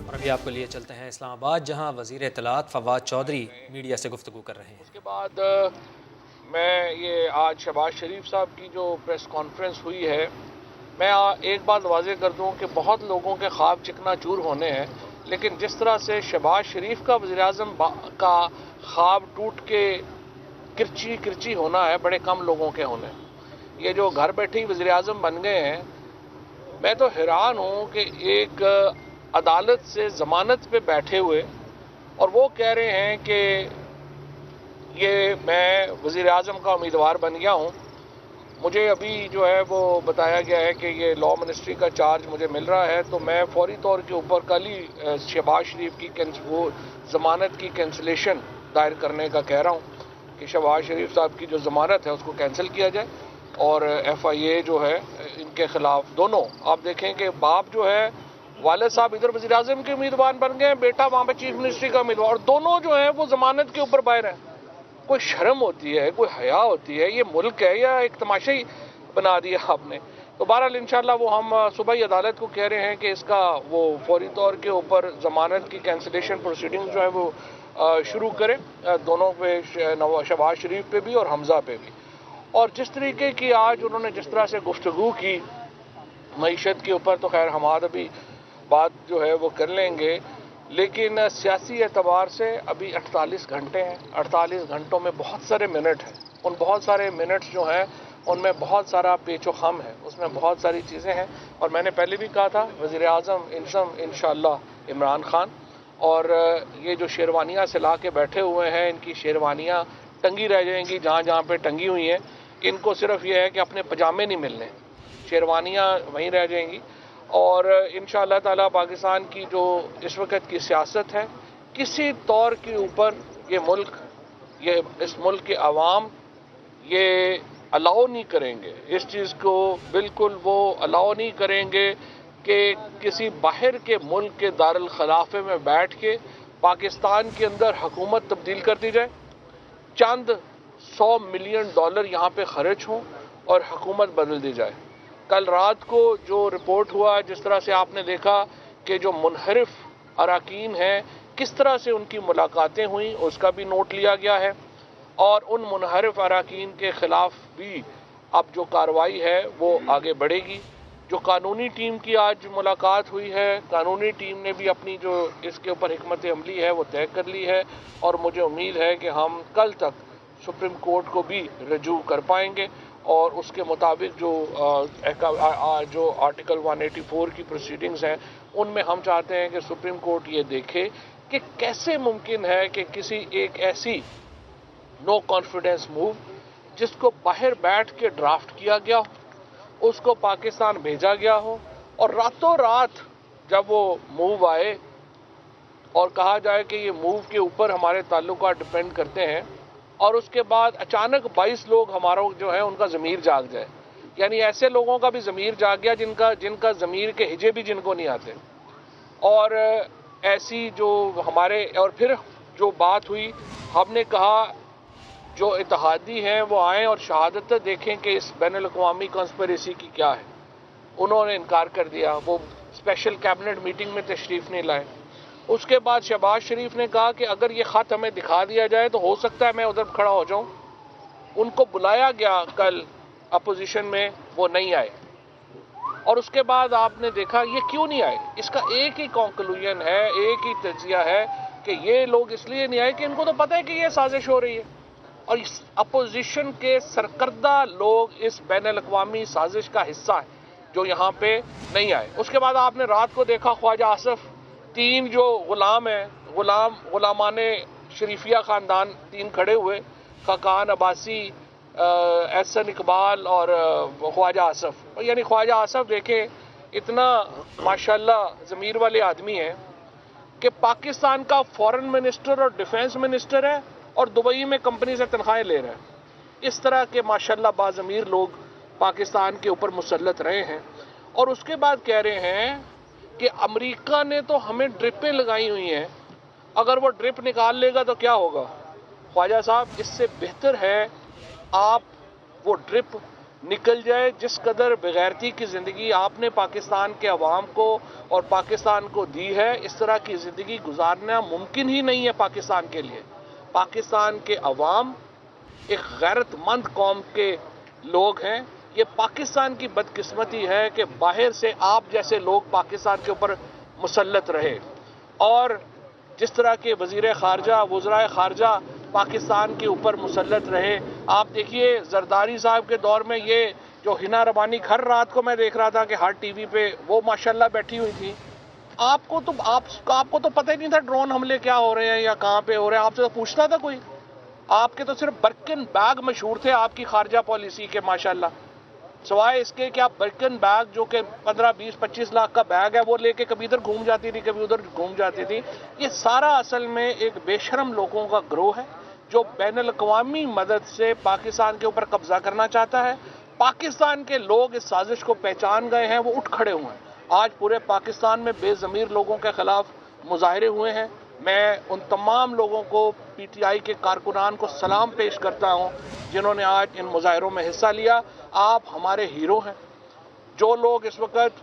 اور ابھی آپ کو لیے چلتے ہیں اسلام آباد، جہاں وزیر اطلاعات فواد چودھری میڈیا سے گفتگو کر رہے ہیں۔ اس کے بعد میں یہ آج شہباز شریف صاحب کی جو پریس کانفرنس ہوئی ہے، میں ایک بات واضح کر دوں کہ بہت لوگوں کے خواب چکنا چور ہونے ہیں، لیکن جس طرح سے شہباز شریف کا وزیر اعظم کا خواب ٹوٹ کے کرچی کرچی ہونا ہے، بڑے کم لوگوں کے ہونے ہیں۔ یہ جو گھر بیٹھے وزیر اعظم بن گئے ہیں، میں تو حیران ہوں کہ ایک عدالت سے ضمانت پہ بیٹھے ہوئے اور وہ کہہ رہے ہیں کہ یہ میں وزیر اعظم کا امیدوار بن گیا ہوں۔ مجھے ابھی جو ہے وہ بتایا گیا ہے کہ یہ لاء منسٹری کا چارج مجھے مل رہا ہے، تو میں فوری طور کے اوپر کل ہی شہباز شریف کی وہ ضمانت کی کینسلیشن دائر کرنے کا کہہ رہا ہوں کہ شہباز شریف صاحب کی جو ضمانت ہے اس کو کینسل کیا جائے، اور ایف آئی اے جو ہے ان کے خلاف دونوں، آپ دیکھیں کہ باپ جو ہے والد صاحب ادھر وزیر اعظم کے امیدوار بن گئے، بیٹا وہاں پہ چیف منسٹری کا امیدوار، اور دونوں جو ہیں وہ ضمانت کے اوپر باہر ہیں۔ کوئی شرم ہوتی ہے، کوئی حیا ہوتی ہے؟ یہ ملک ہے یا ایک تماشا ہی بنا دیا آپ نے؟ تو بہرحال انشاءاللہ وہ ہم صبح ہی عدالت کو کہہ رہے ہیں کہ اس کا وہ فوری طور کے اوپر ضمانت کی کینسلیشن پروسیڈنگز جو ہے وہ شروع کریں، دونوں پہ، شہباز شریف پہ بھی اور حمزہ پہ بھی۔ اور جس طریقے کی آج انہوں نے جس طرح سے گفتگو کی معیشت کے اوپر، تو خیر ہم ابھی بات جو ہے وہ کر لیں گے، لیکن سیاسی اعتبار سے ابھی 48 گھنٹے ہیں۔ 48 گھنٹوں میں بہت سارے منٹ ہیں، ان بہت سارے منٹس جو ہیں ان میں بہت سارا پیچ و خم ہے، اس میں بہت ساری چیزیں ہیں، اور میں نے پہلے بھی کہا تھا وزیر اعظم انشاءاللہ عمران خان، اور یہ جو شیروانیاں سلا کے بیٹھے ہوئے ہیں، ان کی شیروانیاں ٹنگی رہ جائیں گی جہاں جہاں پہ ٹنگی ہوئی ہیں۔ ان کو صرف یہ ہے کہ اپنے پجامے نہیں ملنے، شیروانیاں وہیں رہ جائیں گی۔ اور انشاءاللہ تعالی پاکستان کی جو اس وقت کی سیاست ہے، کسی طور کے اوپر اس ملک کے عوام یہ الاؤ نہیں کریں گے، اس چیز کو بالکل وہ الاؤ نہیں کریں گے کہ کسی باہر کے ملک کے دارالخلافے میں بیٹھ کے پاکستان کے اندر حکومت تبدیل کر دی جائے، چند $100 ملین یہاں پہ خرچ ہوں اور حکومت بدل دی جائے۔ کل رات کو جو رپورٹ ہوا، جس طرح سے آپ نے دیکھا کہ جو منحرف اراکین ہیں کس طرح سے ان کی ملاقاتیں ہوئیں، اس کا بھی نوٹ لیا گیا ہے، اور ان منحرف اراکین کے خلاف بھی اب جو کارروائی ہے وہ آگے بڑھے گی۔ جو قانونی ٹیم کی آج ملاقات ہوئی ہے، قانونی ٹیم نے بھی اپنی جو اس کے اوپر حکمت عملی ہے وہ طے کر لی ہے، اور مجھے امید ہے کہ ہم کل تک سپریم کورٹ کو بھی رجوع کر پائیں گے، اور اس کے مطابق جو آرٹیکل 184 کی پروسیڈنگز ہیں ان میں ہم چاہتے ہیں کہ سپریم کورٹ یہ دیکھے کہ کیسے ممکن ہے کہ کسی ایک ایسی نو کانفیڈنس موو جس کو باہر بیٹھ کے ڈرافٹ کیا گیا ہو، اس کو پاکستان بھیجا گیا ہو، اور راتوں رات جب وہ موو آئے اور کہا جائے کہ یہ موو کے اوپر ہمارے تعلقات ڈپینڈ کرتے ہیں، اور اس کے بعد اچانک 22 لوگ ہمارا جو ہے ان کا ضمیر جاگ جائے، یعنی ایسے لوگوں کا بھی ضمیر جاگ گیا جن کا ضمیر کے ہجے بھی جن کو نہیں آتے، اور ایسی جو ہمارے، اور پھر جو بات ہوئی ہم نے کہا جو اتحادی ہیں وہ آئیں اور شہادت دیکھیں کہ اس بین الاقوامی کانسپریسی کی کیا ہے۔ انہوں نے انکار کر دیا، وہ اسپیشل کیبنٹ میٹنگ میں تشریف نہیں لائے۔ اس کے بعد شہباز شریف نے کہا کہ اگر یہ خط ہمیں دکھا دیا جائے تو ہو سکتا ہے میں ادھر کھڑا ہو جاؤں۔ ان کو بلایا گیا کل اپوزیشن میں، وہ نہیں آئے، اور اس کے بعد آپ نے دیکھا یہ کیوں نہیں آئے۔ اس کا ایک ہی کنکلوژن ہے، ایک ہی تجزیہ ہے کہ یہ لوگ اس لیے نہیں آئے کہ ان کو تو پتہ ہے کہ یہ سازش ہو رہی ہے، اور اس اپوزیشن کے سرکردہ لوگ اس بین الاقوامی سازش کا حصہ ہیں جو یہاں پہ نہیں آئے۔ اس کے بعد آپ نے رات کو دیکھا خواجہ آصف، 3 جو غلام ہیں، غلامان شریفیہ خاندان 3 کھڑے ہوئے، خاقان عباسی، احسن اقبال اور خواجہ آصف، یعنی خواجہ آصف دیکھیں اتنا ماشاءاللہ ضمیر والے آدمی ہیں کہ پاکستان کا فورن منسٹر اور ڈیفنس منسٹر ہے، اور دبئی میں کمپنی سے تنخواہیں لے رہے ہیں۔ اس طرح کے ماشاءاللہ باضمیر لوگ پاکستان کے اوپر مسلط رہے ہیں، اور اس کے بعد کہہ رہے ہیں کہ امریکہ نے تو ہمیں ڈرپیں لگائی ہوئی ہیں، اگر وہ ڈرپ نکال لے گا تو کیا ہوگا؟ خواجہ صاحب اس سے بہتر ہے آپ وہ ڈرپ نکل جائے. جس قدر بغیرتی کی زندگی آپ نے پاکستان کے عوام کو اور پاکستان کو دی ہے، اس طرح کی زندگی گزارنا ممکن ہی نہیں ہے پاکستان کے لیے. پاکستان کے عوام ایک غیرت مند قوم کے لوگ ہیں. یہ پاکستان کی بدقسمتی ہے کہ باہر سے آپ جیسے لوگ پاکستان کے اوپر مسلط رہے، اور جس طرح کے وزیر خارجہ، وزرائے خارجہ پاکستان کے اوپر مسلط رہے. آپ دیکھیے زرداری صاحب کے دور میں یہ جو ہنا ربانی ہر رات کو میں دیکھ رہا تھا کہ ہر ٹی وی پہ وہ ماشاءاللہ بیٹھی ہوئی تھی. آپ کو تو پتہ ہی نہیں تھا ڈرون حملے کیا ہو رہے ہیں یا کہاں پہ ہو رہے ہیں. آپ سے تو پوچھتا تھا کوئی؟ آپ کے تو صرف برکن بیگ مشہور تھے آپ کی خارجہ پالیسی کے ماشاءاللہ. سوائے اس کے کہ آپ برکن بیگ جو کہ 15 20 25 لاکھ کا بیگ ہے وہ لے کے کبھی ادھر گھوم جاتی تھی کبھی ادھر گھوم جاتی تھی. یہ سارا اصل میں ایک بے شرم لوگوں کا گروہ ہے جو بین الاقوامی مدد سے پاکستان کے اوپر قبضہ کرنا چاہتا ہے. پاکستان کے لوگ اس سازش کو پہچان گئے ہیں، وہ اٹھ کھڑے ہوئے ہیں. آج پورے پاکستان میں بے ضمیر لوگوں کے خلاف مظاہرے ہوئے ہیں. میں ان تمام لوگوں کو، پی ٹی آئی کے کارکنان کو سلام پیش کرتا ہوں جنہوں نے آج ان مظاہروں میں حصہ لیا. آپ ہمارے ہیرو ہیں. جو لوگ اس وقت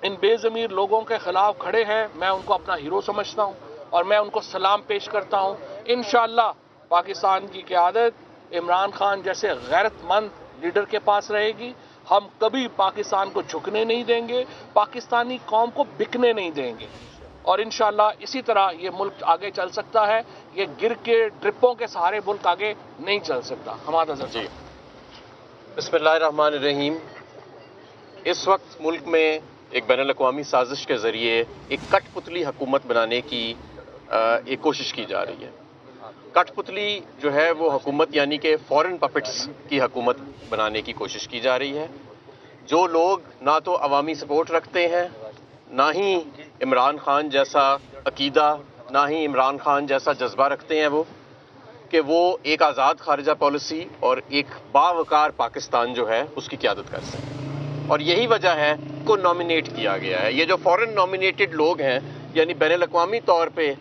ان بے ضمیر لوگوں کے خلاف کھڑے ہیں، میں ان کو اپنا ہیرو سمجھتا ہوں اور میں ان کو سلام پیش کرتا ہوں. انشاءاللہ پاکستان کی قیادت عمران خان جیسے غیرت مند لیڈر کے پاس رہے گی. ہم کبھی پاکستان کو جھکنے نہیں دیں گے، پاکستانی قوم کو بکنے نہیں دیں گے، اور انشاءاللہ اسی طرح یہ ملک آگے چل سکتا ہے. یہ گر کے ڈرپوں کے سہارے ملک آگے نہیں چل سکتا. ہمارا جی، بسم اللہ الرحمن الرحیم. اس وقت ملک میں ایک بین الاقوامی سازش کے ذریعے ایک کٹ پتلی حکومت بنانے کی ایک کوشش کی جا رہی ہے. کٹ پتلی جو ہے وہ حکومت یعنی کہ فورن پپٹس کی حکومت بنانے کی کوشش کی جا رہی ہے. جو لوگ نہ تو عوامی سپورٹ رکھتے ہیں، نہ ہی عمران خان جیسا عقیدہ، نہ ہی عمران خان جیسا جذبہ رکھتے ہیں کہ وہ ایک آزاد خارجہ پالیسی اور ایک باوقار پاکستان جو ہے اس کی قیادت کر سکیں. اور یہی وجہ ہے کو نامینیٹ کیا گیا ہے. یہ جو فورن نامینیٹڈ لوگ ہیں، یعنی بین الاقوامی طور پہ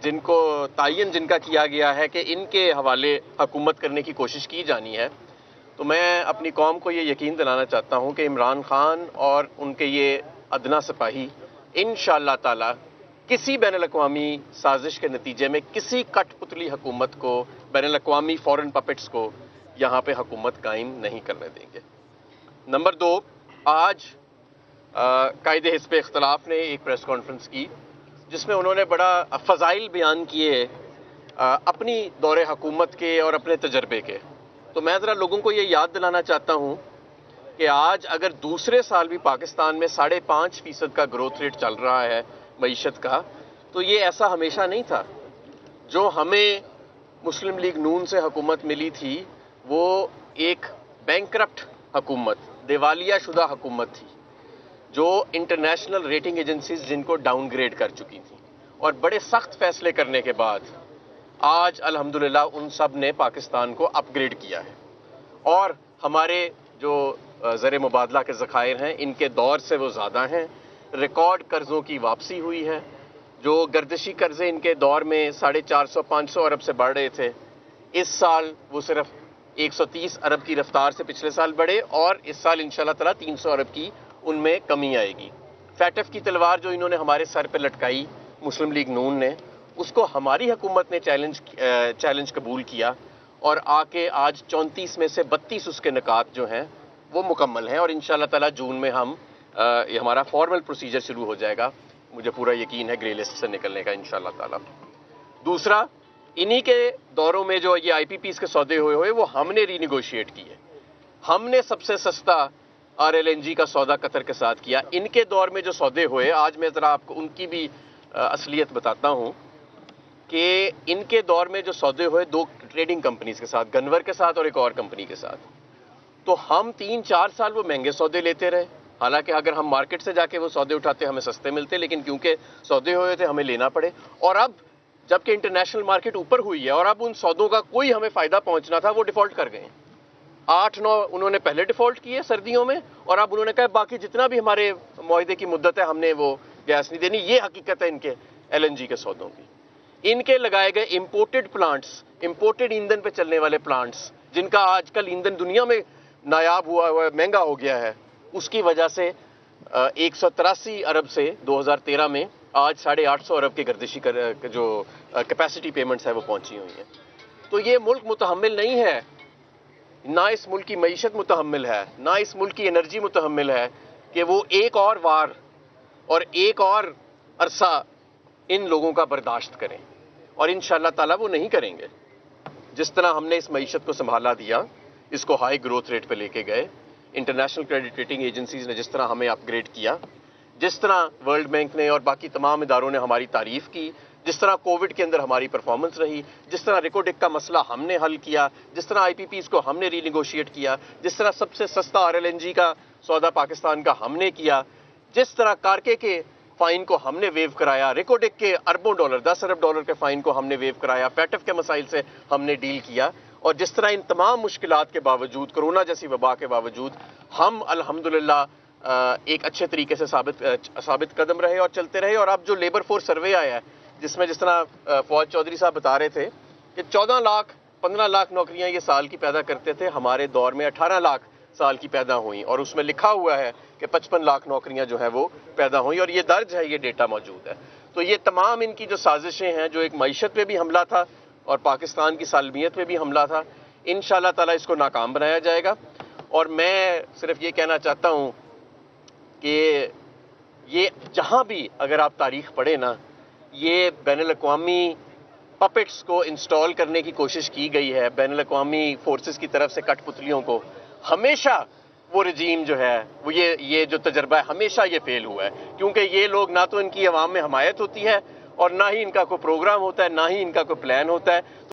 جن کو تعین جن کا کیا گیا ہے کہ ان کے حوالے حکومت کرنے کی کوشش کی جانی ہے، تو میں اپنی قوم کو یہ یقین دلانا چاہتا ہوں کہ عمران خان اور ان کے یہ ادنا سپاہی انشاءاللہ تعالی کسی بین الاقوامی سازش کے نتیجے میں کسی کٹ پتلی حکومت کو، بین الاقوامی فورن پپٹس کو یہاں پہ حکومت قائم نہیں کرنے دیں گے. نمبر 2، آج قائد حزب اختلاف نے ایک پریس کانفرنس کی جس میں انہوں نے بڑا فضائل بیان کیے اپنی دور حکومت کے اور اپنے تجربے کے. تو میں ذرا لوگوں کو یہ یاد دلانا چاہتا ہوں کہ آج اگر دوسرے سال بھی پاکستان میں 5.5% کا گروتھ ریٹ چل رہا ہے معیشت کا، تو یہ ایسا ہمیشہ نہیں تھا. جو ہمیں مسلم لیگ نون سے حکومت ملی تھی وہ ایک بینکرپٹ حکومت، دیوالیہ شدہ حکومت تھی، جو انٹرنیشنل ریٹنگ ایجنسیز جن کو ڈاؤن گریڈ کر چکی تھیں، اور بڑے سخت فیصلے کرنے کے بعد آج الحمدللہ ان سب نے پاکستان کو اپ گریڈ کیا ہے. اور ہمارے جو زر مبادلہ کے ذخائر ہیں ان کے دور سے وہ زیادہ ہیں. ریکارڈ قرضوں کی واپسی ہوئی ہے. جو گردشی قرضے ان کے دور میں 450-500 ارب سے بڑھ رہے تھے، اس سال وہ صرف 130 ارب کی رفتار سے پچھلے سال بڑھے، اور اس سال انشاءاللہ تعالی 300 ارب کی ان میں کمی آئے گی. فیٹف کی تلوار جو انہوں نے ہمارے سر پہ لٹکائی مسلم لیگ نون نے، اس کو ہماری حکومت نے چیلنج قبول کیا، اور آ کے آج 34 میں سے 32 اس کے نکات جو ہیں وہ مکمل ہیں. اور انشاءاللہ تعالی جون میں یہ ہمارا فارمل پروسیجر شروع ہو جائے گا. مجھے پورا یقین ہے گرے لسٹ سے نکلنے کا انشاءاللہ تعالی. دوسرا، انہی کے دوروں میں جو یہ آئی پی پیز کے سودے ہوئے وہ ہم نے ری نیگوشیٹ کیے. ہم نے سب سے سستا RLNG کا سودا قطر کے ساتھ کیا. ان کے دور میں جو سودے ہوئے، آج میں ذرا آپ کو ان کی بھی اصلیت بتاتا ہوں کہ ان کے دور میں جو سودے ہوئے 2 ٹریڈنگ کمپنیز کے ساتھ، گنور کے ساتھ اور ایک اور کمپنی کے ساتھ. تو ہم 3-4 سال وہ مہنگے سودے لیتے رہے، حالانکہ اگر ہم مارکیٹ سے جا کے وہ سودے اٹھاتے ہمیں سستے ملتے، لیکن کیونکہ سودے ہوئے تھے ہمیں لینا پڑے. اور اب جبکہ انٹرنیشنل مارکیٹ اوپر ہوئی ہے اور اب ان سودوں کا کوئی ہمیں فائدہ پہنچنا تھا، وہ ڈیفالٹ کر گئے. 8-9 انہوں نے پہلے ڈیفالٹ کیے سردیوں میں، اور اب انہوں نے کہا باقی جتنا بھی ہمارے معاہدے کی مدت ہے ہم نے وہ گیس نہیں دینی. یہ حقیقت ہے ان کے LNG کے سودوں کی. ان کے لگائے گئے امپورٹڈ پلانٹس، امپورٹڈ ایندھن پہ چلنے والے پلانٹس، جن کا آج کل ایندھن دنیا میں نایاب ہوا ہے، مہنگا ہو گیا ہے، اس کی وجہ سے 183 ارب سے 2013 میں آج 850 ارب کے گردشی جو کیپیسٹی پیمنٹس ہے وہ پہنچی ہوئی ہیں. تو یہ ملک متحمل نہیں ہے، نہ اس ملک کی معیشت متحمل ہے، نہ اس ملک کی انرجی متحمل ہے کہ وہ ایک اور وار اور ایک اور عرصہ ان لوگوں کا برداشت کریں، اور انشاءاللہ تعالیٰ وہ نہیں کریں گے. جس طرح ہم نے اس معیشت کو سنبھالا دیا، اس کو ہائی گروتھ ریٹ پہ لے کے گئے، انٹرنیشنل کریڈٹ ریٹنگ ایجنسیز نے جس طرح ہمیں اپ گریڈ کیا، جس طرح ورلڈ بینک نے اور باقی تمام اداروں نے ہماری تعریف کی، جس طرح کووڈ کے اندر ہماری پرفارمنس رہی، جس طرح ریکوڈک کا مسئلہ ہم نے حل کیا، جس طرح آئی پی پیز کو ہم نے ری نیگوشیٹ کیا، جس طرح سب سے سستا آر ایل این جی کا سودا پاکستان کا ہم نے کیا، جس طرح کارکے کے فائن کو ہم نے ویو کرایا، ریکوڈک کے اربوں ڈالر 10 ارب ڈالر کے فائن کو ہم نے ویو کرایا، پیٹف کے مسائل سے ہم نے ڈیل کیا، اور جس طرح ان تمام مشکلات کے باوجود، کرونا جیسی وبا کے باوجود، ہم الحمدللہ ایک اچھے طریقے سے ثابت قدم رہے اور چلتے رہے. اور اب جو لیبر فورس سروے آیا ہے، جس میں جس طرح فواد چودھری صاحب بتا رہے تھے کہ 14 لاکھ 15 لاکھ نوکریاں یہ سال کی پیدا کرتے تھے، ہمارے دور میں 18 لاکھ سال کی پیدا ہوئیں، اور اس میں لکھا ہوا ہے کہ 55 لاکھ نوکریاں جو ہیں وہ پیدا ہوئیں، اور یہ درج ہے، یہ ڈیٹا موجود ہے. تو یہ تمام ان کی جو سازشیں ہیں، جو ایک معیشت پہ بھی حملہ تھا اور پاکستان کی سالمیت پہ بھی حملہ تھا، انشاءاللہ تعالیٰ اس کو ناکام بنایا جائے گا. اور میں صرف یہ کہنا چاہتا ہوں کہ یہ جہاں بھی اگر آپ تاریخ پڑھیں نا، یہ بین الاقوامی پپٹس کو انسٹال کرنے کی کوشش کی گئی ہے، بین الاقوامی فورسز کی طرف سے کٹ پتلیوں کو، ہمیشہ وہ رجیم جو ہے، وہ یہ جو تجربہ ہے، ہمیشہ یہ فیل ہوا ہے. کیونکہ یہ لوگ نہ تو ان کی عوام میں حمایت ہوتی ہے، اور نہ ہی ان کا کوئی پروگرام ہوتا ہے، نہ ہی ان کا کوئی پلان ہوتا ہے.